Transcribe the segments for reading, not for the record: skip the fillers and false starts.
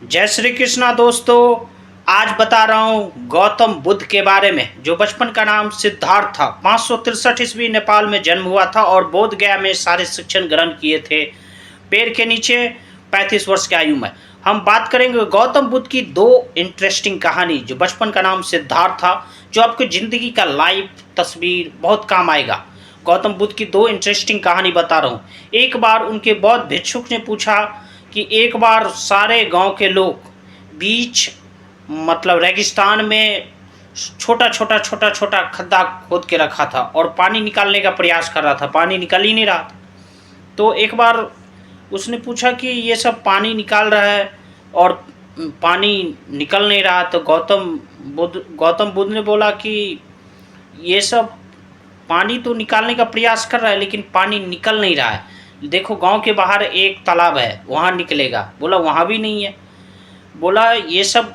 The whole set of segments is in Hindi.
जय श्री कृष्णा दोस्तों। आज बता रहा हूँ गौतम बुद्ध के बारे में, जो बचपन का नाम सिद्धार्थ था। 563 ईस्वी नेपाल में जन्म हुआ था और बोध गया में सारे शिक्षण ग्रहण किए थे। पेड़ के नीचे 35 वर्ष की आयु में। हम बात करेंगे गौतम बुद्ध की दो इंटरेस्टिंग कहानी, जो बचपन का नाम सिद्धार्थ था, जो आपकी ज़िंदगी का लाइव तस्वीर बहुत काम आएगा। गौतम बुद्ध की दो इंटरेस्टिंग कहानी बता रहा हूँ। एक बार उनके बौद्ध भिक्षुक ने पूछा कि एक बार सारे गांव के लोग बीच रेगिस्तान में छोटा छोटा खड्डा खोद के रखा था और पानी निकालने का प्रयास कर रहा था, पानी निकल ही नहीं रहा था। तो एक बार उसने पूछा कि ये सब पानी निकाल रहा है और पानी निकल नहीं रहा। तो गौतम बुद्ध ने बोला कि ये सब पानी तो निकालने का प्रयास कर रहा है लेकिन पानी निकल नहीं रहा है। देखो गांव के बाहर एक तालाब है, वहाँ निकलेगा। बोला वहाँ भी नहीं है। बोला ये सब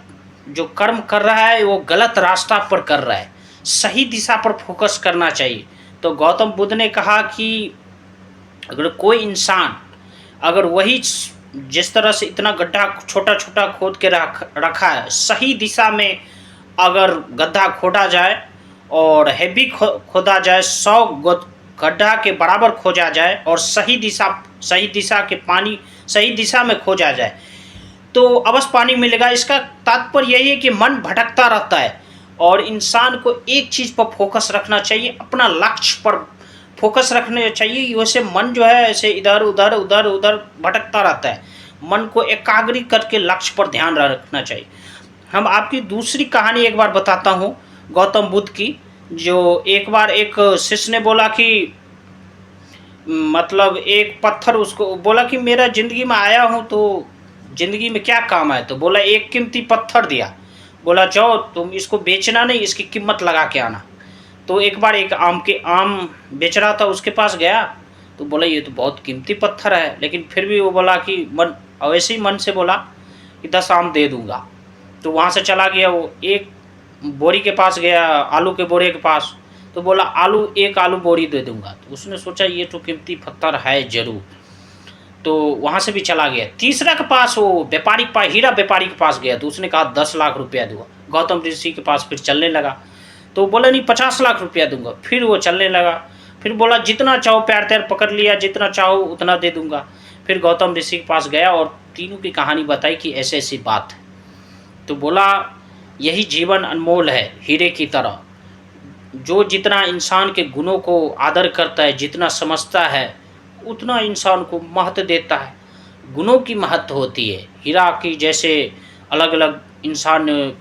जो कर्म कर रहा है वो गलत रास्ता पर कर रहा है, सही दिशा पर फोकस करना चाहिए। तो गौतम बुद्ध ने कहा कि अगर कोई इंसान अगर वही जिस तरह से इतना गड्ढा छोटा छोटा खोद के रखा है, सही दिशा में अगर गड्ढा खोदा जाए और हैवी खोदा जाए, 100 गड्ढा के बराबर खोजा जाए और सही दिशा के पानी सही दिशा में खोजा जाए तो अवश्य पानी मिलेगा। इसका तात्पर्य यही है कि मन भटकता रहता है और इंसान को एक चीज़ पर फोकस रखना चाहिए, अपना लक्ष्य पर फोकस रखने चाहिए। वैसे मन जो है ऐसे इधर उधर भटकता रहता है। मन को एकाग्रित करके लक्ष्य पर ध्यान रखना चाहिए। हम आपकी दूसरी कहानी एक बार बताता हूँ गौतम बुद्ध की। जो एक बार एक शिष्य ने बोला कि एक पत्थर उसको बोला कि मेरा ज़िंदगी में आया हूँ तो ज़िंदगी में क्या काम है। तो बोला एक कीमती पत्थर दिया। बोला जाओ तुम इसको बेचना नहीं, इसकी कीमत लगा के आना। तो एक बार एक आम बेच रहा था, उसके पास गया तो बोला ये तो बहुत कीमती पत्थर है, लेकिन फिर भी वो बोला कि वैसे ही मन से बोला कि 10 आम दे दूँगा। तो वहाँ से चला गया। वो एक बोरी के पास गया, आलू के बोरे के पास, तो बोला एक आलू बोरी दे दूंगा। तो उसने सोचा ये तो कीमती पत्थर है जरूर, तो वहाँ से भी चला गया। तीसरा के पास वो हीरा व्यापारी के पास गया तो उसने कहा 10 लाख रुपया दूंगा। गौतम ऋषि के पास फिर चलने लगा तो बोला नहीं 50 लाख रुपया दूंगा। फिर वो चलने लगा, फिर बोला जितना चाहो, पैर तैर पकड़ लिया, जितना चाहो उतना दे दूंगा। फिर गौतम ऋषि के पास गया और तीनों की कहानी बताई कि ऐसी ऐसी बात है। तो बोला यही जीवन अनमोल है, हीरे की तरह। जो जितना इंसान के गुणों को आदर करता है, जितना समझता है, उतना इंसान को महत्व देता है। गुणों की महत्व होती है। हीरा की जैसे अलग अलग इंसान ने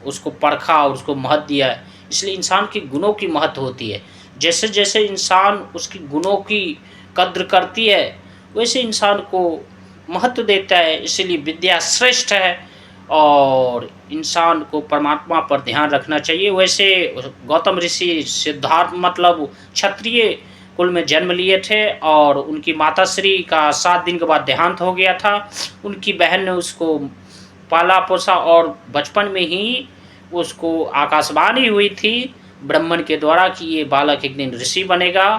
उसको परखा और उसको महत्व दिया है, इसलिए इंसान के गुणों की महत्व होती है। जैसे जैसे इंसान उसकी गुणों की कद्र करती है वैसे इंसान को महत्व देता है। इसलिए विद्या श्रेष्ठ है और इंसान को परमात्मा पर ध्यान रखना चाहिए। वैसे गौतम ऋषि सिद्धार्थ क्षत्रिय कुल में जन्म लिए थे और उनकी माताश्री का 7 दिन के बाद देहांत हो गया था। उनकी बहन ने उसको पाला पोसा और बचपन में ही उसको आकाशवाणी हुई थी ब्राह्मण के द्वारा कि ये बालक एक दिन ऋषि बनेगा,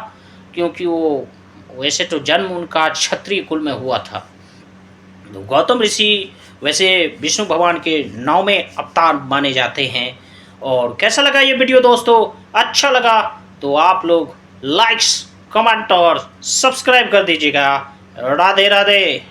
क्योंकि वो वैसे तो जन्म उनका क्षत्रिय कुल में हुआ था। तो गौतम ऋषि वैसे विष्णु भगवान के 9वें अवतार माने जाते हैं। और कैसा लगा ये वीडियो दोस्तों? अच्छा लगा तो आप लोग लाइक्स, कमेंट और सब्सक्राइब कर दीजिएगा। राधे राधे।